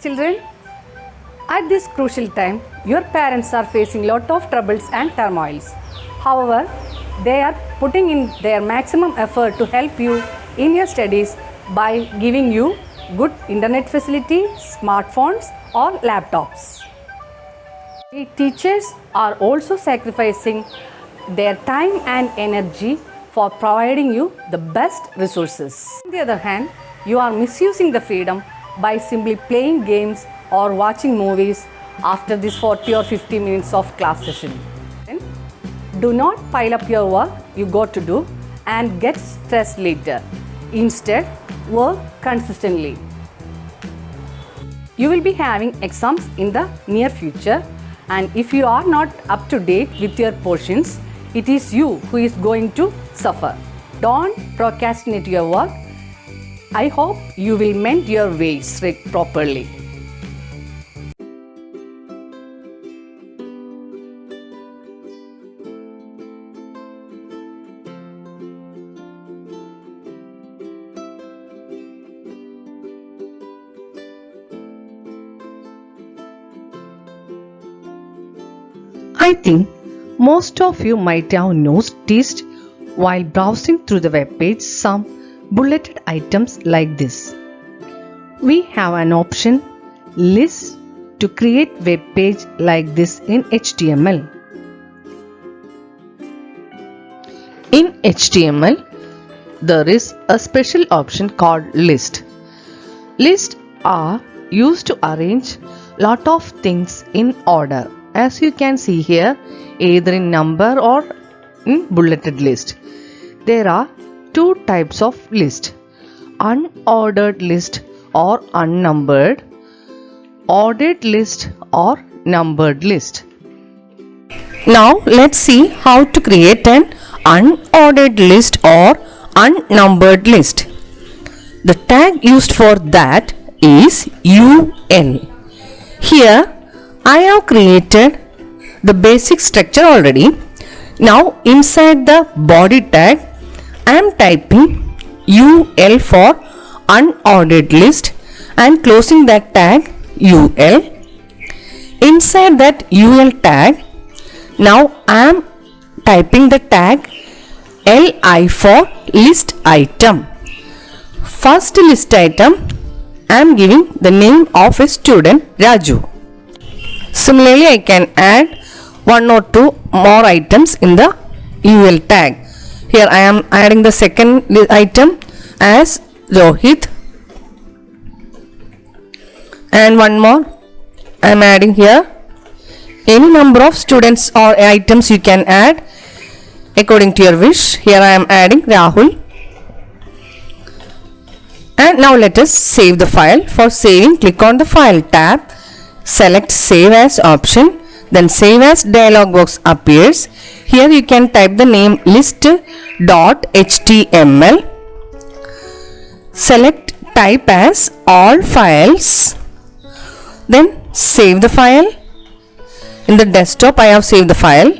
Children, at this crucial time, your parents are facing lot of troubles and turmoils. However, they are putting in their maximum effort to help you in your studies by giving you good internet facility, smartphones or laptops. The teachers are also sacrificing their time and energy for providing you the best resources. On the other hand, you are misusing the freedom by simply playing games or watching movies after this 40 or 50 minutes of class session. Do not pile up your work you got to do and get stressed later. Instead, work consistently. You will be having exams in the near future, and if you are not up to date with your portions, it is you who is going to suffer. Don't procrastinate your work. I hope you will mend your ways properly. I think most of you might have noticed while browsing through the web page some bulleted items like this. We have an option list to create web page like this in HTML. In HTML, there is a special option called list. Lists are used to arrange lot of things in order, as you can see here, either in number or in bulleted list. There are two types of list: unordered list or unnumbered, ordered list or numbered list. Now let's see how to create an unordered list or unnumbered list. The tag used for that is UL. Here I have created the basic structure already. Now inside the body tag I am typing UL for unordered list and closing that tag UL. Inside that UL tag, now I am typing the tag LI for list item. First list item, I am giving the name of a student, Raju. Similarly, I can add one or two more items in the UL tag. Here I am adding the second item as Rohit, and one more I am adding here. Any number of students or items you can add according to your wish. Here I am adding Rahul. And now let us save the file. For saving, click on the File tab, select Save As option, then Save As dialog box appears. Here you can type the name list.html. Select Type as All Files. Then save the file. In the desktop I have saved the file.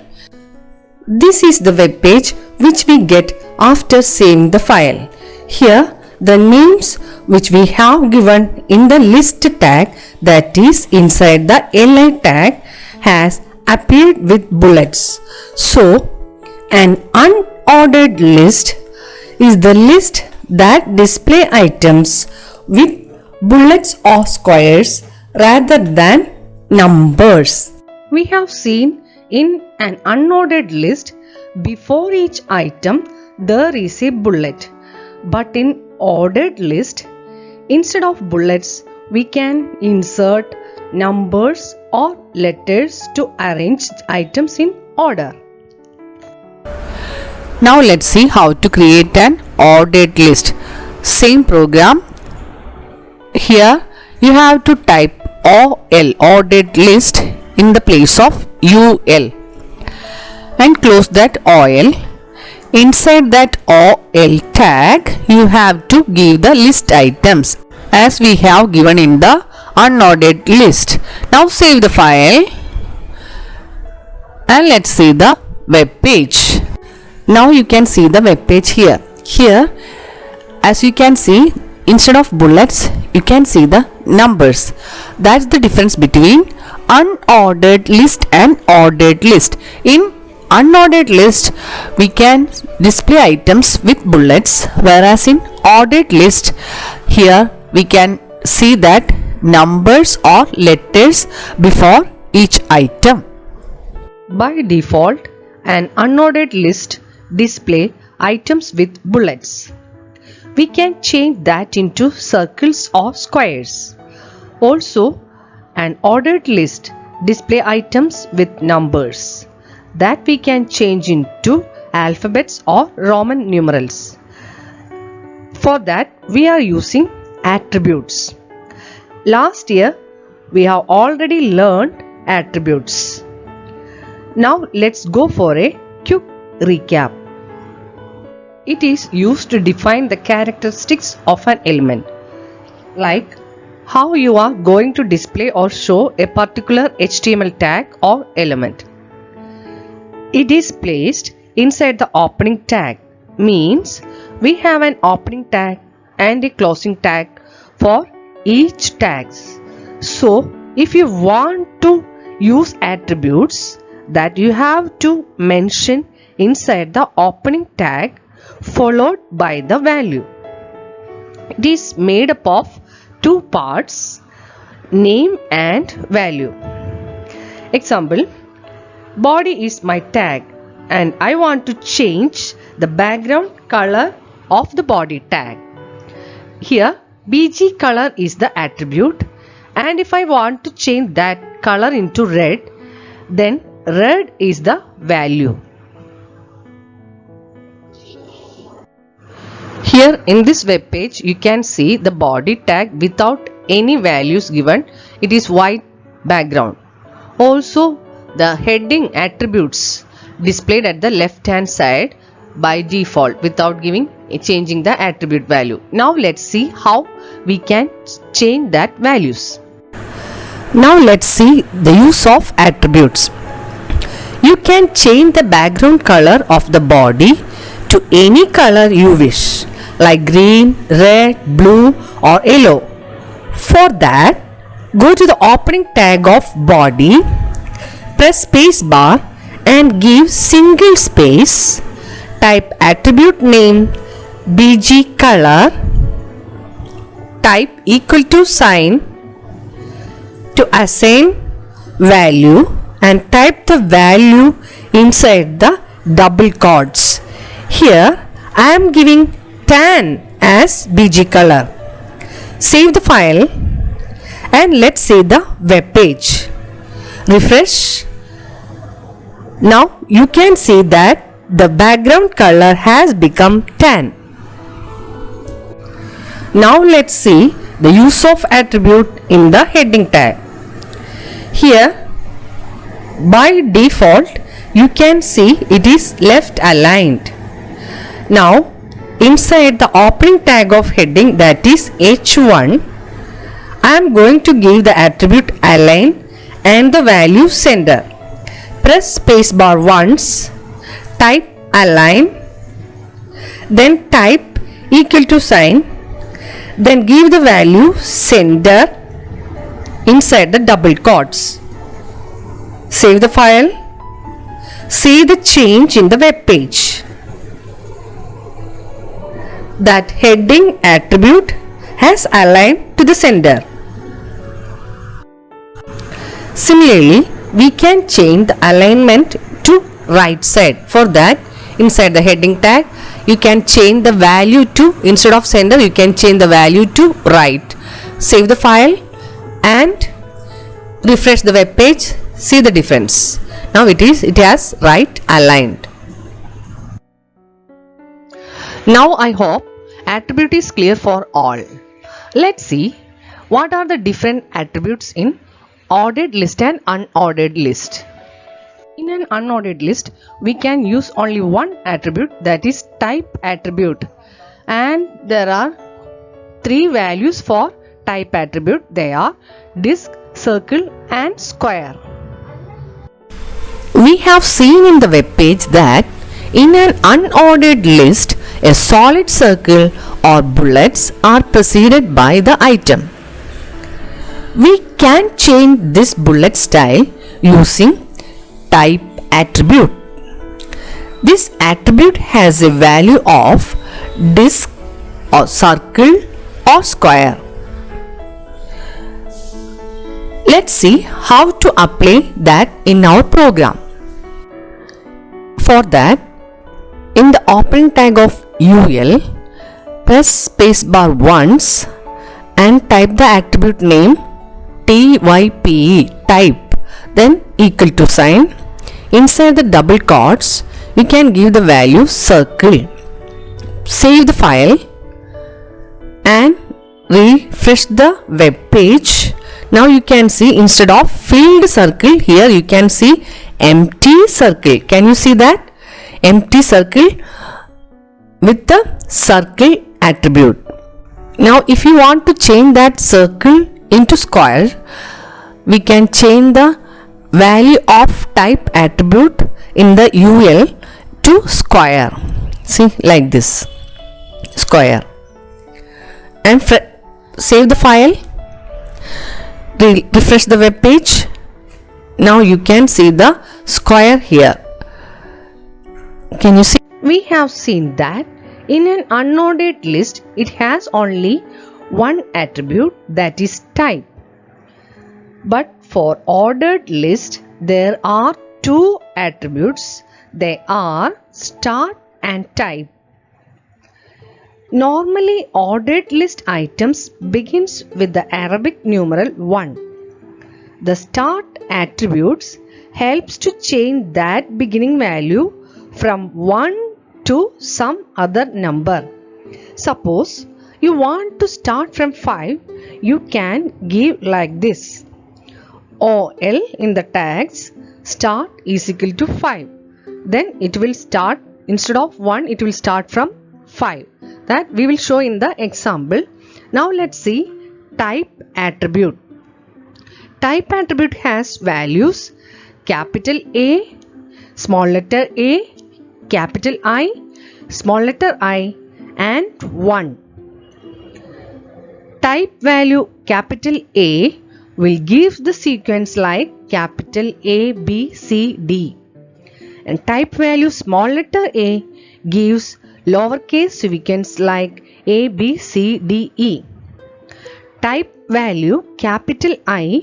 This is the web page which we get after saving the file. Here the names which we have given in the list tag, that is inside the li tag, has appeared with bullets. So an unordered list is the list that display items with bullets or squares rather than numbers. We have seen in an unordered list, before each item there is a bullet, but in ordered list, instead of bullets we can insert numbers or letters to arrange items in order. Now let's see how to create an ordered list. Same program. Here you have to type OL, ordered list, in the place of UL and close that OL. Inside that OL tag you have to give the list items as we have given in the unordered list. Now save the file and let's see the web page. Now you can see the web page here. Here, as you can see, instead of bullets you can see the numbers. That's the difference between unordered list and ordered list. In unordered list we can display items with bullets, whereas in ordered list here we can see that numbers or letters before each item. By default, an unordered list display items with bullets. We can change that into circles or squares. Also, an ordered list display items with numbers that we can change into alphabets or Roman numerals. For that, we are using attributes. Last year, we have already learned attributes. Now let's go for a quick recap. It is used to define the characteristics of an element, like how you are going to display or show a particular HTML tag or element. It is placed inside the opening tag, means we have an opening tag and a closing tag for each tags. So if you want to use attributes, that you have to mention inside the opening tag followed by the value. It is made up of two parts, name and value. Example, body is my tag and I want to change the background color of the body tag. Here BG color is the attribute, and if I want to change that color into red, then red is the value. Here in this web page you can see the body tag without any values given. It is white background. Also the heading attributes displayed at the left hand side by default without changing the attribute value. Now let's see how we can change that values. Now let's see the use of attributes. You can change the background color of the body to any color you wish, like green, red, blue or yellow. For that, go to the opening tag of body, press space bar and give single space, type attribute name BG color, type equal to sign to assign value and type the value inside the double quotes. Here I am giving tan as BG color. Save the file and let's see the web page. Refresh. Now you can see that the background color has become tan. Now let's see the use of attribute in the heading tag. Here by default you can see it is left aligned. Now inside the opening tag of heading, that is H1, I am going to give the attribute align and the value sender. Press spacebar once, type align, then type equal to sign, then give the value sender inside the double quotes. Save the file. See the change in the web page. That heading attribute has aligned to the sender. Similarly, we can change the alignment to right side. For that, inside the heading tag, you can change the value to, instead of sender, you can change the value to right. Save the file and refresh the web page. See the difference. Now it has right aligned. Now I hope attribute is clear for all. Let's see what are the different attributes in ordered list and unordered list. In an unordered list, we can use only one attribute, that is type attribute, and there are three values for type attribute. They are disk, circle and square. We have seen in the web page that In an unordered list, a solid circle or bullets are preceded by the item. We can change this bullet style using type attribute. This attribute has a value of disk or circle or square. Let's see how to apply that in our program. For that, in the opening tag of UL, press spacebar once and type the attribute name type, type, then equal to sign. Inside the double quotes, you can give the value circle. Save the file and refresh the web page. Now you can see instead of filled circle, here you can see empty circle. Can you see that? Empty circle with the circle attribute. Now if you want to change that circle into square, we can change the value of type attribute in the UL to square. See, like this, square, and save the file. Refresh the web page. Now you can see the square here. Can you see? We have seen that in an unordered list, it has only one attribute, that is type. But for ordered list, there are two attributes. They are start and type. Normally, ordered list items begins with the Arabic numeral 1. The start attributes helps to change that beginning value from 1 to some other number. Suppose you want to start from 5, you can give like this. OL in the tags start is equal to 5. Then it will start, instead of 1, it will start from 5. That we will show in the example. Now let's see type attribute. Type attribute has values capital A, small letter A, capital I, small letter I, and 1. Type value capital A will give the sequence like capital A, B, C, D. And type value small letter a gives lowercase sequence like A, B, C, D, E. Type value capital I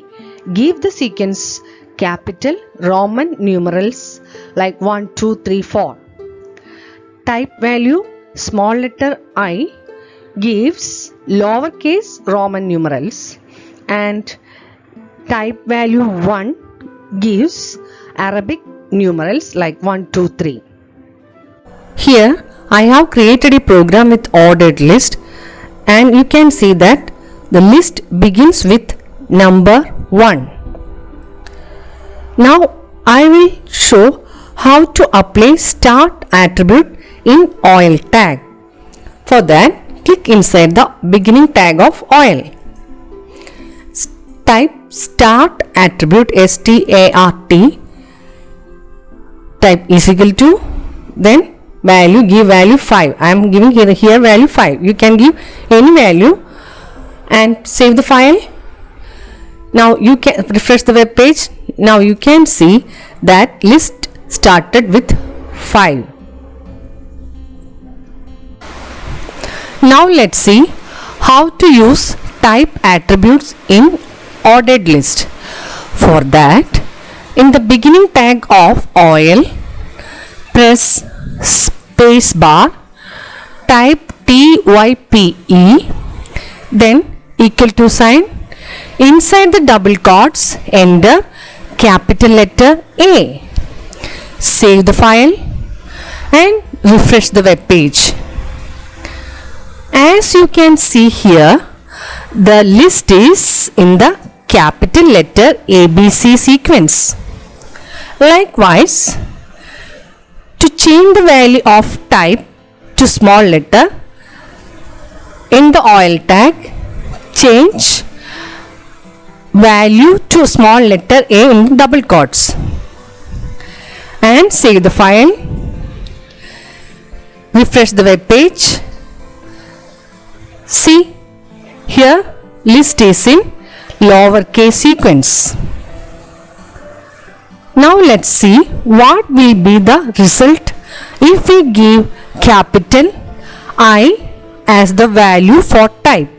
give the sequence capital Roman numerals like 1, 2, 3, 4. Type value small letter I gives lowercase Roman numerals, and type value 1 gives Arabic numerals like 1, 2, 3. Here I have created a program with ordered list, and you can see that the list begins with number 1. Now I will show how to apply start attribute in OL tag. For that, click inside the beginning tag of OL. Type start attribute START, type is equal to, then value, give value 5. I am giving here value 5. You can give any value and save the file. Now you can refresh the web page. Now you can see that list started with 5. Now let's see how to use type attributes in ordered list. For that, in the beginning tag of OL, press space bar, type TYPE, then equal to sign. Inside the double quotes, enter capital letter A. Save the file and refresh the web page. As you can see here, the list is in the capital letter ABC sequence. Likewise, to change the value of type to small letter in the OL tag, change value to small letter A in double quotes and save the file refresh the web page. See, here list is in lowercase sequence. Now let's see what will be the result if we give capital I as the value for type.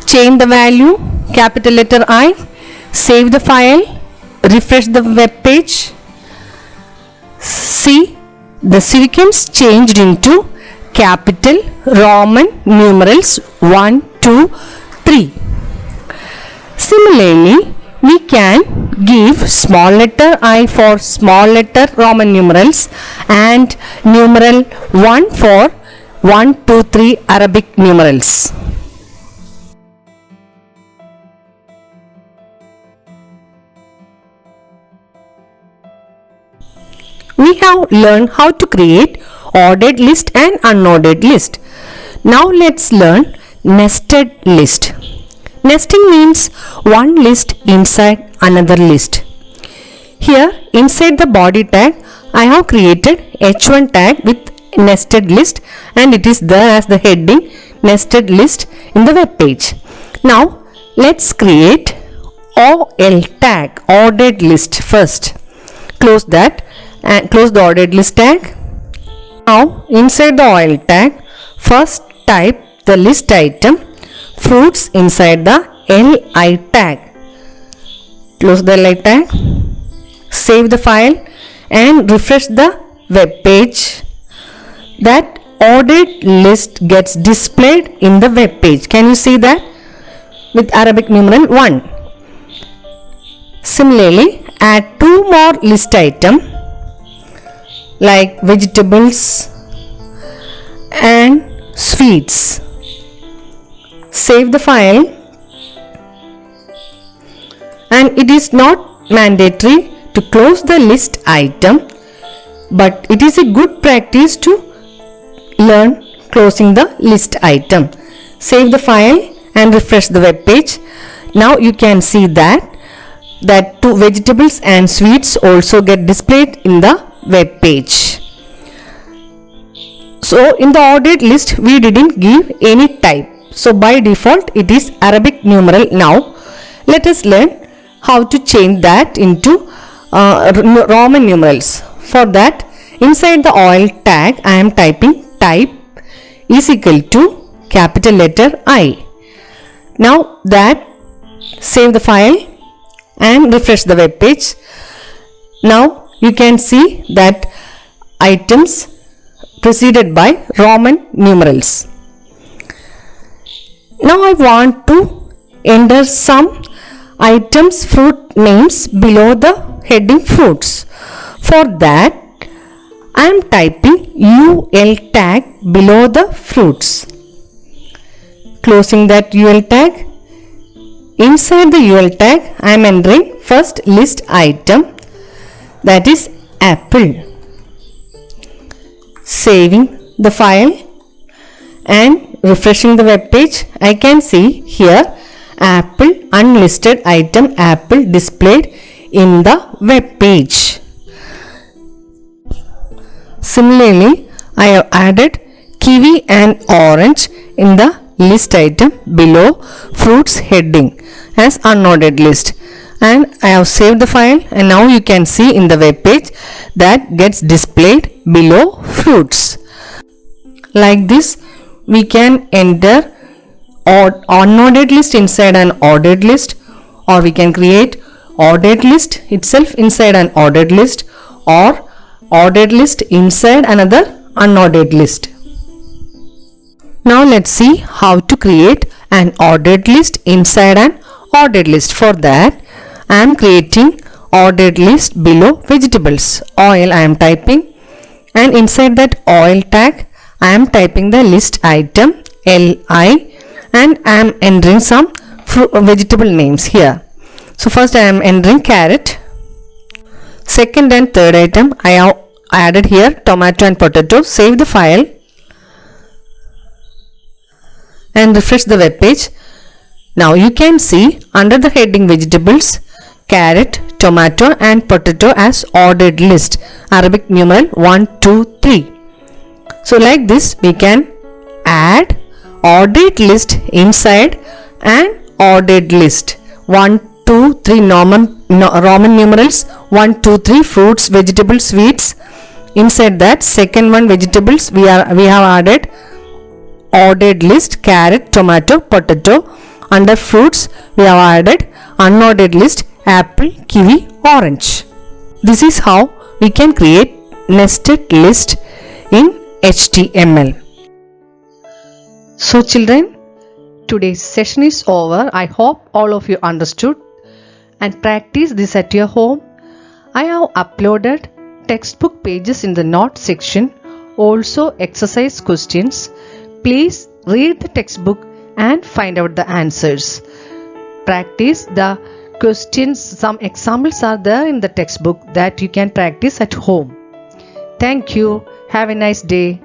Change the value, capital letter I, save the file, refresh the web page. See, the sequence changed into capital Roman numerals 1, 2, 3. Similarly, we can give small letter I for small letter Roman numerals and numeral 1 for 1, 2, 3 Arabic numerals. We have learned how to create ordered list and unordered list. Now let's learn nested list. Nesting means one list inside another list. Here inside the body tag I have created h1 tag with nested list and it is there as the heading nested list in the web page. Now let's create OL tag, ordered list first. Close that and close the ordered list tag. Now inside the OL tag first type the list item fruits inside the LI tag. Close the LI tag, save the file and refresh the web page. That ordered list gets displayed in the web page. Can you see that? With Arabic numeral 1. Similarly, add two more list items like vegetables and sweets. Save the file, and it is not mandatory to close the list item, but it is a good practice to learn closing the list item. Save the file and refresh the web page. Now you can see that two vegetables and sweets also get displayed in the web page. So in the ordered list we didn't give any type. So by default it is Arabic numeral. Now let us learn how to change that into Roman numerals. For that, inside the OL tag I am typing type is equal to capital letter I. Now that, save the file and refresh the web page. Now you can see that items preceded by Roman numerals. Now I want to enter some items fruit names below the heading fruits. For that I am typing UL tag below the fruits. Closing that UL tag. Inside the UL tag I am entering first list item, that is apple. Saving the file and refreshing the web page, I can see here apple unlisted item apple displayed in the web page. Similarly, I have added kiwi and orange in the list item below fruits heading as unordered list, and I have saved the file, and now you can see in the web page that gets displayed below fruits. Like this we can enter unordered list inside an ordered list, or we can create ordered list itself inside an ordered list, or ordered list inside another unordered list. Now let's see how to create an ordered list inside an ordered list. For that I am creating ordered list below vegetables. Oil I am typing, and inside that oil tag I am typing the list item LI, and I am entering some vegetable names here. So first I am entering carrot. Second and third item I have added here tomato and potato. Save the file and refresh the web page. Now you can see under the heading vegetables, carrot, tomato and potato as ordered list, Arabic numeral 1, 2, 3. So like this we can add ordered list inside an ordered list. 1, 2, 3 Roman numerals, 1, 2, 3 fruits, vegetables, sweets. Inside that second one vegetables we have added ordered list carrot, tomato, potato. Under fruits we have added unordered list apple, kiwi, orange. This is how we can create nested list in HTML. So children, today's session is over. I hope all of you understood and practice this at your home. I have uploaded textbook pages in the notes section, also exercise questions. Please read the textbook and find out the answers. Practice the questions. Some examples are there in the textbook that you can practice at home. Thank you. Have a nice day.